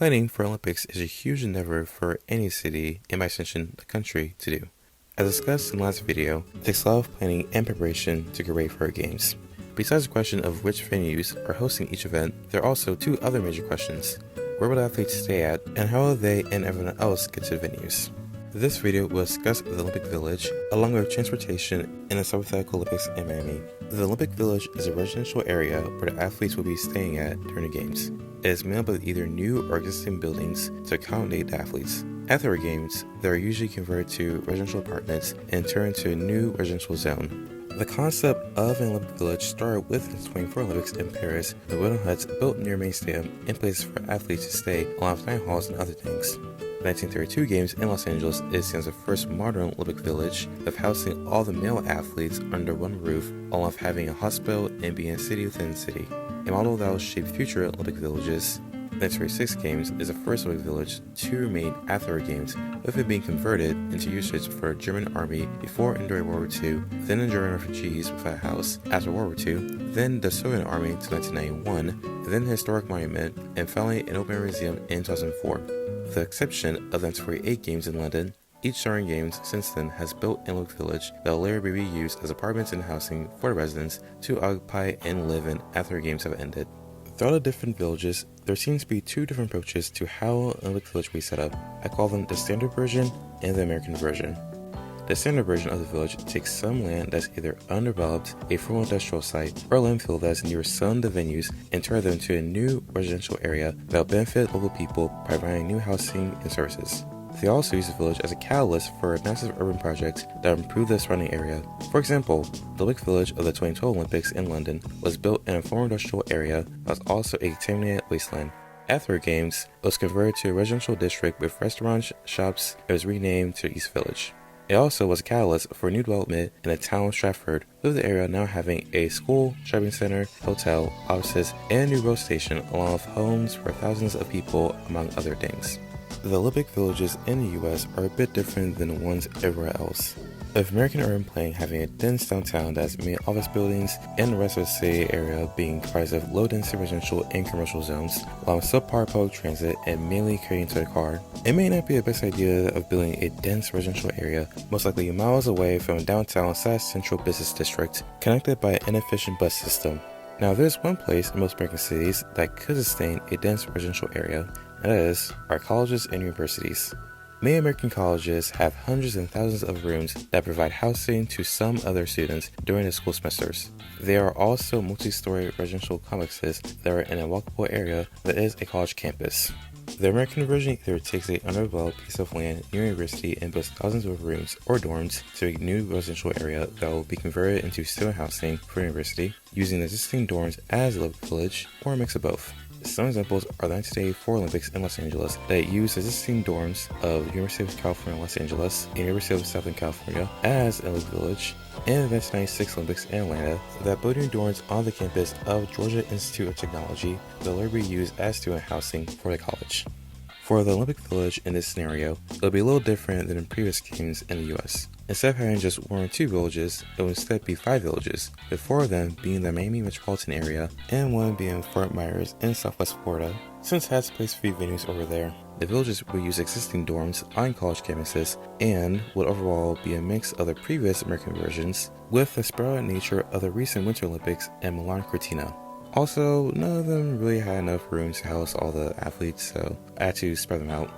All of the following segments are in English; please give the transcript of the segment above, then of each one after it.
Planning for Olympics is a huge endeavor for any city, and by extension, the country, to do. As discussed in the last video, it takes a lot of planning and preparation to get ready for our games. Besides the question of which venues are hosting each event, there are also two other major questions. Where will the athletes stay at, and how will they and everyone else get to the venues? This video will discuss the Olympic Village, along with transportation in the hypothetical Olympics in Miami. The Olympic Village is a residential area where the athletes will be staying at during the games. It is made up of either new or existing buildings to accommodate the athletes. After the games, they are usually converted to residential apartments and turned into a new residential zone. The concept of an Olympic Village started with the 2024 Olympics in Paris, the wooden huts built near main stadium and places for athletes to stay, along with dining halls and other things. The 1932 Games in Los Angeles is seen as the first modern Olympic Village of housing all the male athletes under one roof, along with having a hospital and being a city within a city. A model that will shape future Olympic villages. The 1936 Games is the first Olympic village to remain after the Games, with it being converted into usage for the German Army before and during World War II, then the German refugees without a house after World War II, then the Soviet Army until 1991, then the historic monument, and finally an open museum in 2004. With the exception of the 1948 Games in London, each starring games since then has built an Olympic village that will later be reused as apartments and housing for the residents to occupy and live in after the games have ended. Throughout the different villages, there seems to be two different approaches to how an Olympic village will be set up. I call them the standard version and the American version. The standard version of the village takes some land that's either undeveloped, a formal industrial site, or a landfill that is near some of the venues and turn them into a new residential area that will benefit local people by providing new housing and services. They also use the village as a catalyst for massive urban projects that improve the surrounding area. For example, the Olympic Village of the 2012 Olympics in London was built in a former industrial area that was also a contaminated wasteland. After the games, it was converted to a residential district with restaurants, shops, and was renamed to East Village. It also was a catalyst for new development in the town of Stratford, with the area now having a school, shopping center, hotel, offices, and a new road station along with homes for thousands of people, among other things. The Olympic villages in the US are a bit different than the ones everywhere else. With American urban planning having a dense downtown that has many office buildings and the rest of the city area being comprised of low-density residential and commercial zones, along with subpar public transit and mainly carrying to the car, it may not be the best idea of building a dense residential area, most likely miles away from a downtown/central business district, connected by an inefficient bus system. Now, there's one place in most American cities that could sustain a dense residential area, and that is our colleges and universities. Many American colleges have hundreds and thousands of rooms that provide housing to some of their students during the school semesters. There are also multi-story residential complexes that are in a walkable area that is a college campus. The American version either takes an undeveloped piece of land near a university and builds thousands of rooms or dorms to a new residential area that will be converted into student housing for a university, using the existing dorms as a living village, or a mix of both. Some examples are the 1984 Olympics in Los Angeles that used existing dorms of the University of California, Los Angeles, and University of Southern California as a living village, and the 1996 Olympics in Atlanta that built new dorms on the campus of Georgia Institute of Technology that will later be used as student housing for the college. For the Olympic Village in this scenario, it will be a little different than in previous games in the US. Instead of having just one or two villages, it will instead be 5 villages, with 4 of them being the Miami metropolitan area and 1 being Fort Myers in Southwest Florida, since it has placed 3 venues over there. The villages will use existing dorms on college campuses and would overall be a mix of the previous American versions, with the spread out nature of the recent Winter Olympics in Milan Cortina. Also, none of them really had enough room to house all the athletes, so I had to spread them out.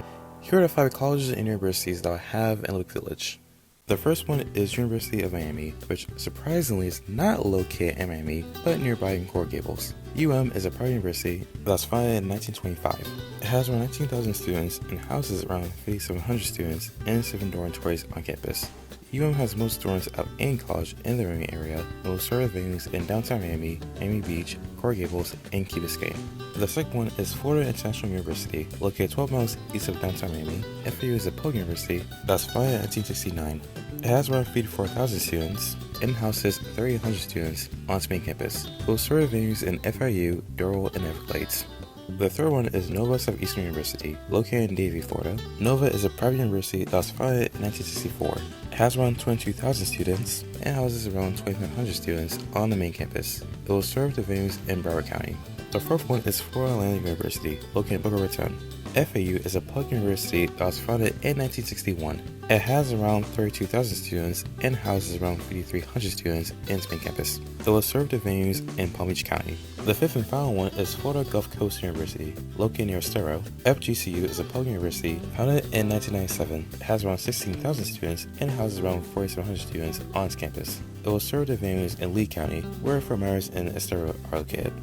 Here are the 5 colleges and universities that will have an Olympic Village. The first one is University of Miami, which surprisingly is not located in Miami, but nearby in Coral Gables. is a private university that was founded in 1925. It has around 19,000 students and houses around 5,700 students and 7 dormitories on campus. has most dorms of any college in the Miami area and will serve venues in downtown Miami, Miami Beach, Coral Gables, and Key Biscayne. The second one is Florida International University, located 12 miles east of downtown Miami. FAU is a public university that was founded in 1969. It has around 54,000 students and houses 3,800 students on its main campus. It will serve venues in FIU, Doral, and Everglades. The third one is Nova Southeastern University, located in Davie, Florida. Nova is a private university that was founded in 1964. It has around 22,000 students and houses around 2,500 students on the main campus. It will serve the venues in Broward County. The fourth one is Florida Atlantic University, located in Boca Raton. FAU is a public university that was founded in 1961. It has around 32,000 students and houses around 5,300 students in its main campus. It will serve the venues in Palm Beach County. The fifth and final one is Florida Gulf Coast University, located near Estero. FGCU is a public university founded in 1997. It has around 16,000 students and houses around 4,700 students on its campus. It will serve the venues in Lee County, where Fort Myers and Estero are located.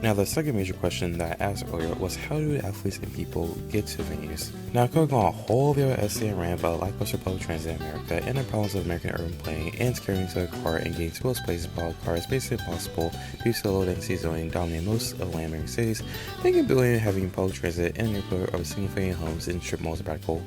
Now, the second major question that I asked earlier was how do athletes and people get to venues? Now, I could go on a whole video essay and rant about lackluster public transit in America and the problems of American urban planning and carrying to a car and getting to those places while a car is basically impossible due to the low density zoning dominating most of land-bearing cities, making building and having public transit in a neighborhood of single-family homes in strip malls practical.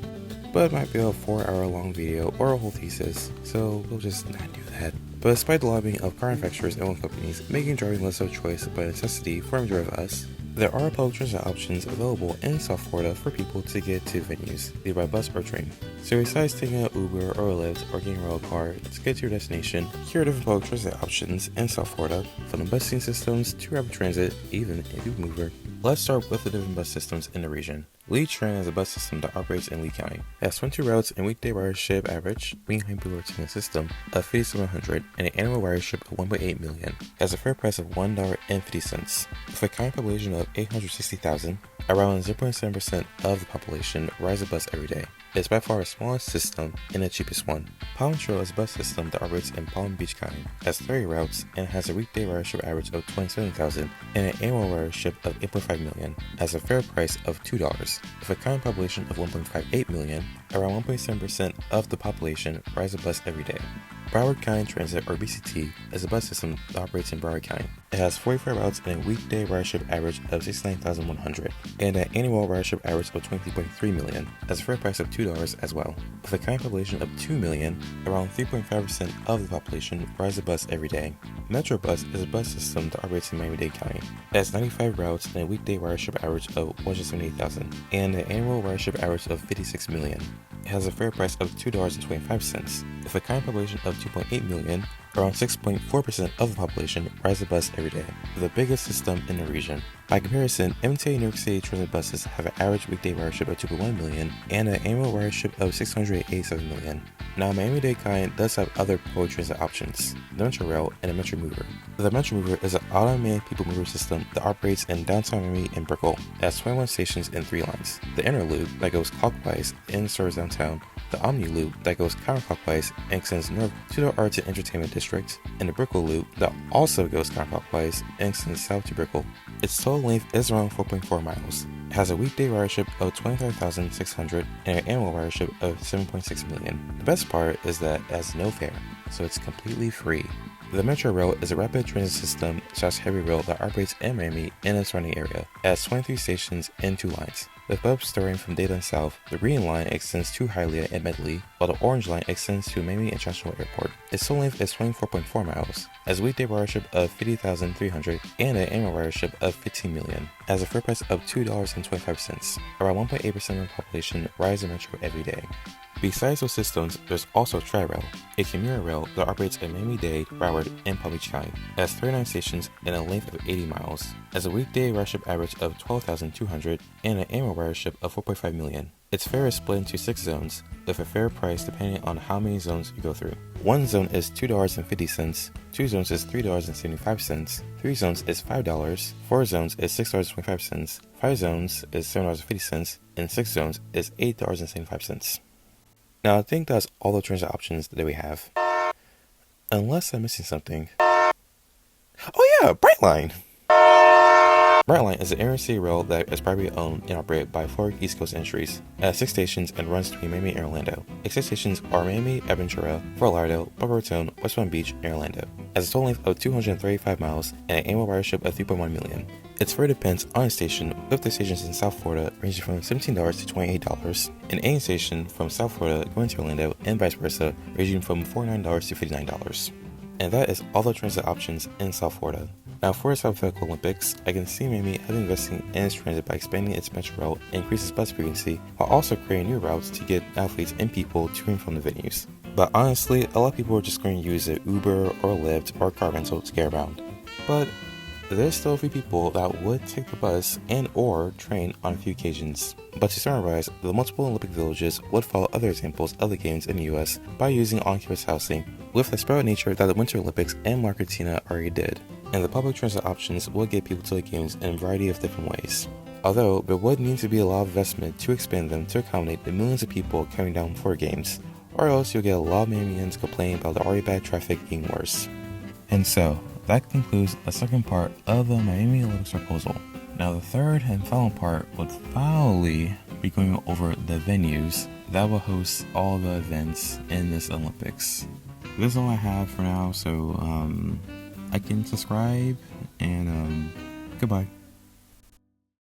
But it might be a 4-hour long video or a whole thesis, so we'll just not do that. But despite the lobbying of car manufacturers and oil companies making driving less of a choice but a necessity for a majority of us, there are public transit options available in South Florida for people to get to venues, either by bus or train. So besides taking an Uber or a Lyft or getting a rail car to get to your destination, here are different public transit options in South Florida, from the busing systems to rapid transit, even if you mover. Let's start with the different bus systems in the region. Lee Train is a bus system that operates in Lee County. It has 22 routes and weekday ridership average, mean high rotating system, of 5,700 and an annual ridership of 1.8 million. It has a fare price of $1.50. With a county population of 860,000, around 0.7% of the population rides a bus every day. It is by far the smallest system and the cheapest one. Palm Trail is a bus system that operates in Palm Beach County. It has 30 routes and has a weekday ridership average of 27,000 and an annual ridership of 8.5 million. It has a fare price of $2. With a county population of 1.58 million, around 1.7% of the population rides a bus every day. Broward County Transit, or BCT, is a bus system that operates in Broward County. It has 44 routes and a weekday ridership average of 69,100 and an annual ridership average of 23.3 million. It has a fare price of $2 as well. With a county population of 2 million, around 3.5% of the population rides a bus every day. Metro Bus is a bus system that operates in Miami-Dade County. It has 95 routes and a weekday ridership average of 178,000 and an annual ridership average of 56 million. It has a fare price of $2.25. With a county population of 2.8 million, around 6.4% of the population rides the bus every day, the biggest system in the region. By comparison, MTA New York City transit buses have an average weekday ridership of 2.1 million and an annual ridership of 687 million. Now, Miami-Dade County does have other public transit options, the Metro Rail and the Metro Mover. The Metro Mover is an automated people mover system that operates in downtown Miami and Brickell. It has 21 stations and 3 lines. The Inner Loop that goes clockwise and serves downtown, the Omni Loop that goes counterclockwise and extends north to the Arts and Entertainment District, and the Brickell Loop that also goes counterclockwise and extends south to Brickell. Its total length is around 4.4 miles. It has a weekday ridership of 25,600 and an annual ridership of 7.6 million. The best part is that it has no fare, so it's completely free. The Metro Rail is a rapid transit system / heavy rail that operates in Miami and the surrounding area. It has 23 stations and 2 lines. With hubs starting from Dayton south, the green line extends to Hialeah and Medley, while the orange line extends to Miami International Airport. Its total length is 24.4 miles, has a weekday ridership of 50,300 and an annual ridership of 15 million. It has a fare price of $2.25. Around 1.8% of the population rides the Metro every day. Besides those systems, there's also Tri-Rail, a commuter rail that operates in Miami-Dade, Broward, and Palm Beach County. It has 39 stations and a length of 80 miles. It has a weekday ridership average of 12,200 and an annual ridership of 4.5 million. Its fare is split into 6 zones, with a fare price depending on how many zones you go through. One zone is $2.50, 2 zones is $3.75, 3 zones is $5, 4 zones is $6.25, 5 zones is $7.50, and 6 zones is $8.75. Now, I think that's all the transit options that we have. Unless I'm missing something. Oh yeah, Brightline! Brightline is an intercity rail that is privately owned and operated by Florida East Coast Industries. It has 6 stations and runs between Miami and Orlando. Its 6 stations are Miami, Aventura, Fort Lauderdale, Boca Raton, West Palm Beach, and Orlando. It has a total length of 235 miles and an annual ridership of 3.1 million. Its fare depends on the station, with the stations in South Florida ranging from $17 to $28, and any station from South Florida going to Orlando and vice versa ranging from $49 to $59. And that is all the transit options in South Florida. Now, for its hypothetical Olympics, I can see Miami heavily investing in its transit by expanding its metro rail and increase its bus frequency, while also creating new routes to get athletes and people to and from the venues. But honestly, a lot of people are just going to use an Uber or Lyft or car rental to get around. But There's still a few people that would take the bus and or train on a few occasions. But to summarize, the multiple Olympic villages would follow other examples of the games in the US by using on-campus housing with the spread out nature that the Winter Olympics and Marketina already did. And the public transit options would get people to the games in a variety of different ways. Although there would need to be a lot of investment to expand them to accommodate the millions of people coming down for games, or else you'll get a lot of Miamians complaining about the already bad traffic being worse. And so, that concludes the second part of the Miami Olympics proposal. Now the third and final part would finally be going over the venues that will host all the events in this Olympics. This is all I have for now, so I can subscribe and goodbye.